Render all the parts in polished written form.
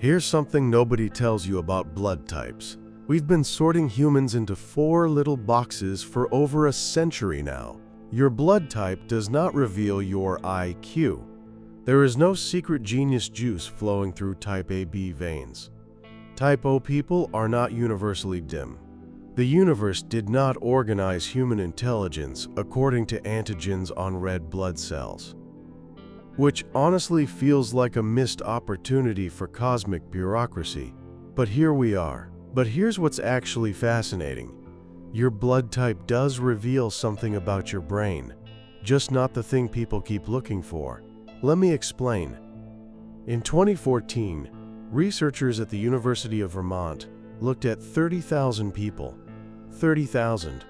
Here's something nobody tells you about blood types. We've been sorting humans into 4 little boxes for over a century now. Your blood type does not reveal your IQ. There is no secret genius juice flowing through type AB veins. Type O people are not universally dim. The universe did not organize human intelligence according to antigens on red blood cells, which honestly feels like a missed opportunity for cosmic bureaucracy. But here we are. But here's what's actually fascinating. Your blood type does reveal something about your brain, just not the thing people keep looking for. Let me explain. In 2014, researchers at the University of Vermont looked at 30,000 people. 30,000.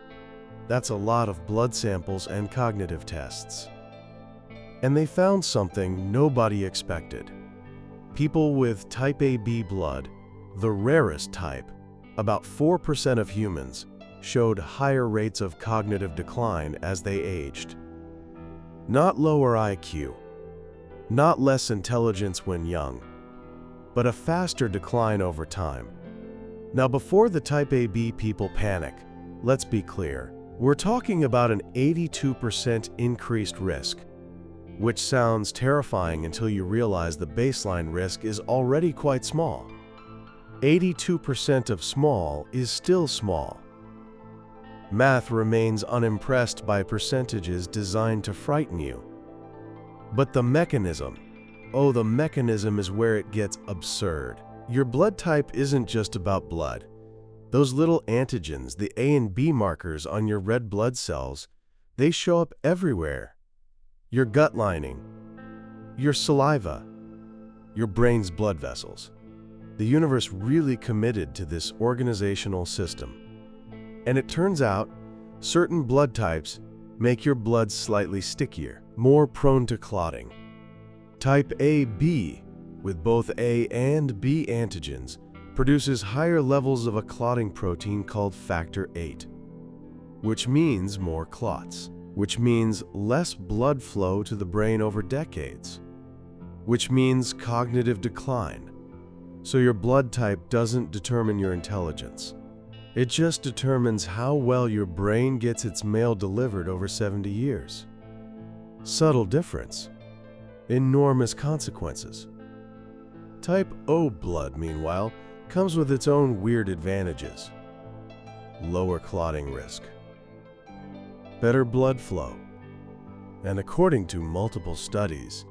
That's a lot of blood samples and cognitive tests. And they found something nobody expected. People with type AB blood, the rarest type, about 4% of humans, showed higher rates of cognitive decline as they aged. Not lower IQ, not less intelligence when young, but a faster decline over time. Now, before the type AB people panic, let's be clear. We're talking about an 82% increased risk, which sounds terrifying until you realize the baseline risk is already quite small. 82% of small is still small. Math remains unimpressed by percentages designed to frighten you. But the mechanism is where it gets absurd. Your blood type isn't just about blood. Those little antigens, the A and B markers on your red blood cells, they show up everywhere. Your gut lining, your saliva, your brain's blood vessels. The universe really committed to this organizational system. And it turns out, certain blood types make your blood slightly stickier, more prone to clotting. Type AB, with both A and B antigens, produces higher levels of a clotting protein called factor VIII, which means more clots, which means less blood flow to the brain over decades, which means cognitive decline. So your blood type doesn't determine your intelligence. It just determines how well your brain gets its mail delivered over 70 years. Subtle difference. Enormous consequences. Type O blood, meanwhile, comes with its own weird advantages. Lower clotting risk, better blood flow, and according to multiple studies,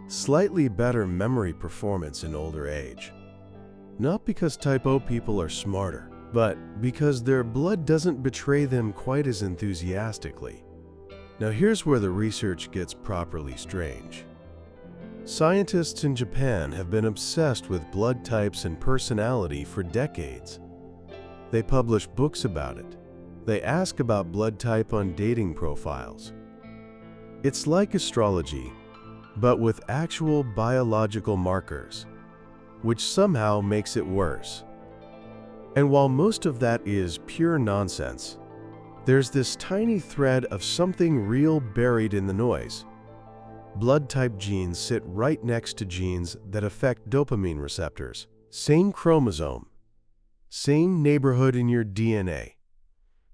slightly better memory performance in older age. Not because type O people are smarter, but because their blood doesn't betray them quite as enthusiastically. Now here's where the research gets properly strange. Scientists in Japan have been obsessed with blood types and personality for decades. They publish books about it. They ask about blood type on dating profiles. It's like astrology, but with actual biological markers, which somehow makes it worse. And while most of that is pure nonsense, there's this tiny thread of something real buried in the noise. Blood type genes sit right next to genes that affect dopamine receptors. Same chromosome, same neighborhood in your DNA.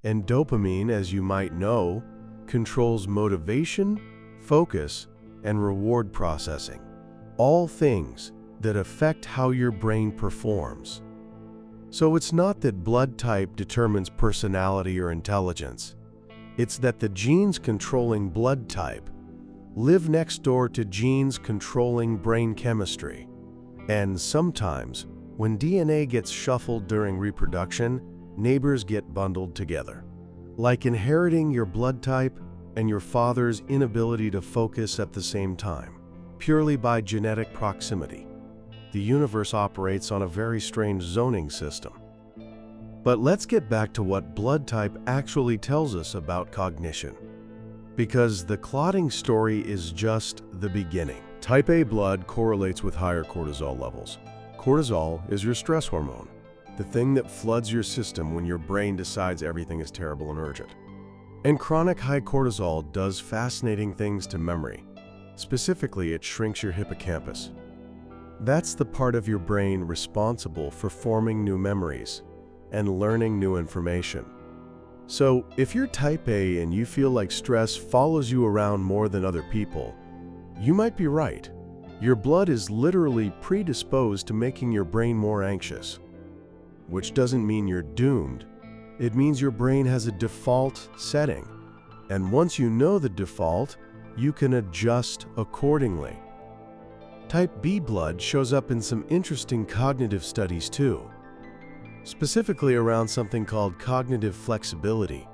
And dopamine, as you might know, controls motivation, focus, and reward processing. All things that affect how your brain performs. So it's not that blood type determines personality or intelligence. It's that the genes controlling blood type live next door to genes controlling brain chemistry. And sometimes, when DNA gets shuffled during reproduction, neighbors get bundled together. Like inheriting your blood type and your father's inability to focus at the same time, purely by genetic proximity. The universe operates on a very strange zoning system. But let's get back to what blood type actually tells us about cognition. Because the clotting story is just the beginning. Type A blood correlates with higher cortisol levels. Cortisol is your stress hormone, the thing that floods your system when your brain decides everything is terrible and urgent. And chronic high cortisol does fascinating things to memory. Specifically, it shrinks your hippocampus. That's the part of your brain responsible for forming new memories and learning new information. So, if you're type A and you feel like stress follows you around more than other people, you might be right. Your blood is literally predisposed to making your brain more anxious. Which doesn't mean you're doomed. It means your brain has a default setting. And once you know the default, you can adjust accordingly. Type B blood shows up in some interesting cognitive studies too, specifically around something called cognitive flexibility.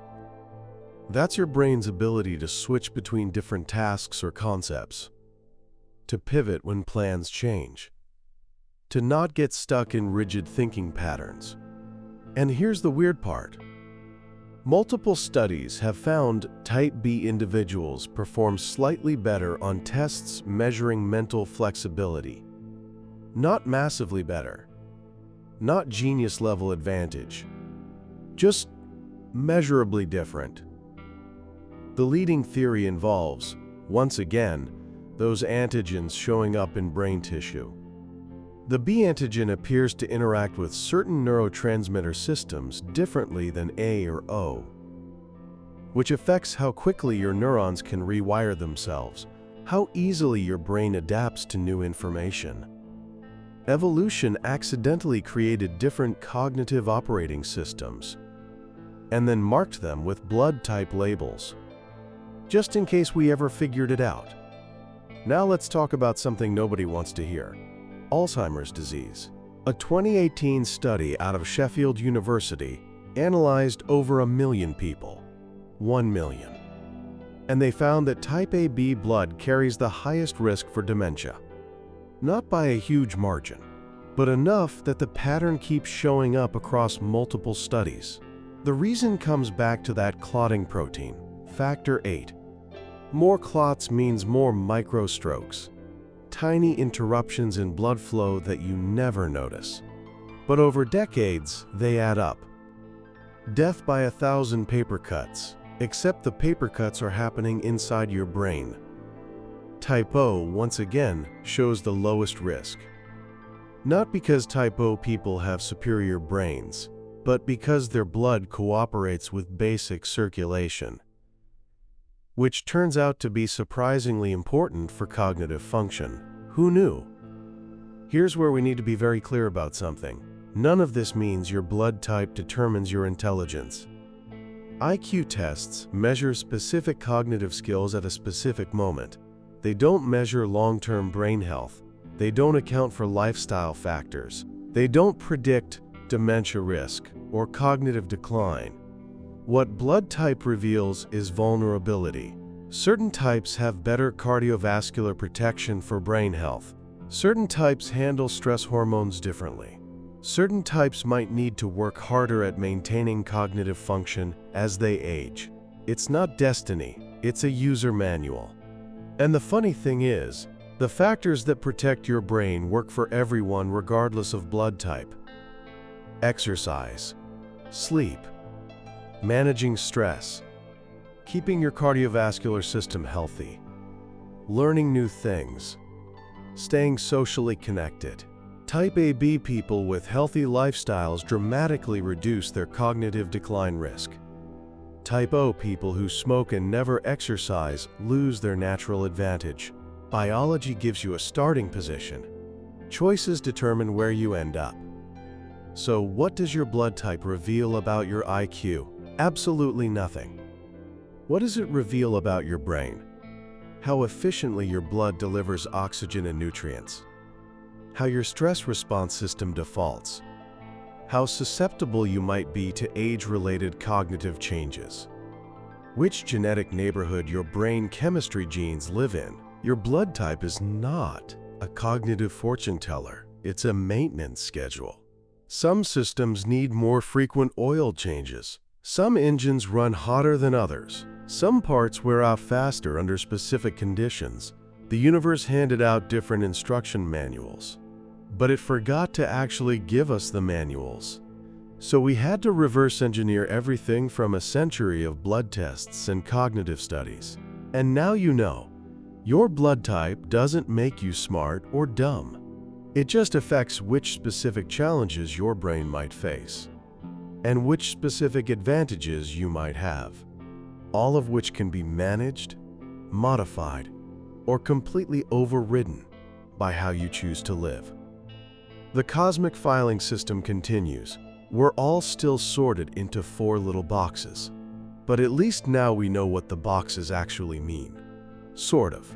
That's your brain's ability to switch between different tasks or concepts, to pivot when plans change, to not get stuck in rigid thinking patterns. And here's the weird part. Multiple studies have found type B individuals perform slightly better on tests measuring mental flexibility. Not massively better, not genius-level advantage, just measurably different. The leading theory involves, once again, those antigens showing up in brain tissue. The B antigen appears to interact with certain neurotransmitter systems differently than A or O, which affects how quickly your neurons can rewire themselves, how easily your brain adapts to new information. Evolution accidentally created different cognitive operating systems, and then marked them with blood type labels, just in case we ever figured it out. Now let's talk about something nobody wants to hear. Alzheimer's disease. A 2018 study out of Sheffield University analyzed over 1 million people. 1 million. And they found that type AB blood carries the highest risk for dementia. Not by a huge margin, but enough that the pattern keeps showing up across multiple studies. The reason comes back to that clotting protein, factor VIII. More clots means more microstrokes. Tiny interruptions in blood flow that you never notice. But over decades, they add up. Death by 1,000 paper cuts, except the paper cuts are happening inside your brain. Type O, once again, shows the lowest risk. Not because type O people have superior brains, but because their blood cooperates with basic circulation, which turns out to be surprisingly important for cognitive function. Who knew? Here's where we need to be very clear about something. None of this means your blood type determines your intelligence. IQ tests measure specific cognitive skills at a specific moment. They don't measure long-term brain health. They don't account for lifestyle factors. They don't predict dementia risk or cognitive decline. What blood type reveals is vulnerability. Certain types have better cardiovascular protection for brain health. Certain types handle stress hormones differently. Certain types might need to work harder at maintaining cognitive function as they age. It's not destiny, it's a user manual. And the funny thing is, the factors that protect your brain work for everyone regardless of blood type. Exercise, sleep, managing stress, keeping your cardiovascular system healthy, learning new things, staying socially connected. Type AB people with healthy lifestyles dramatically reduce their cognitive decline risk. Type O people who smoke and never exercise lose their natural advantage. Biology gives you a starting position. Choices determine where you end up. So what does your blood type reveal about your IQ? Absolutely nothing. What does it reveal about your brain? How efficiently your blood delivers oxygen and nutrients. How your stress response system defaults. How susceptible you might be to age-related cognitive changes. Which genetic neighborhood your brain chemistry genes live in. Your blood type is not a cognitive fortune teller. It's a maintenance schedule. Some systems need more frequent oil changes. Some engines run hotter than others. Some parts wear out faster under specific conditions. The universe handed out different instruction manuals, but it forgot to actually give us the manuals. So we had to reverse engineer everything from a century of blood tests and cognitive studies. And now you know, your blood type doesn't make you smart or dumb. It just affects which specific challenges your brain might face, and which specific advantages you might have, all of which can be managed, modified, or completely overridden by how you choose to live. The cosmic filing system continues. We're all still sorted into 4 little boxes, but at least now we know what the boxes actually mean. Sort of.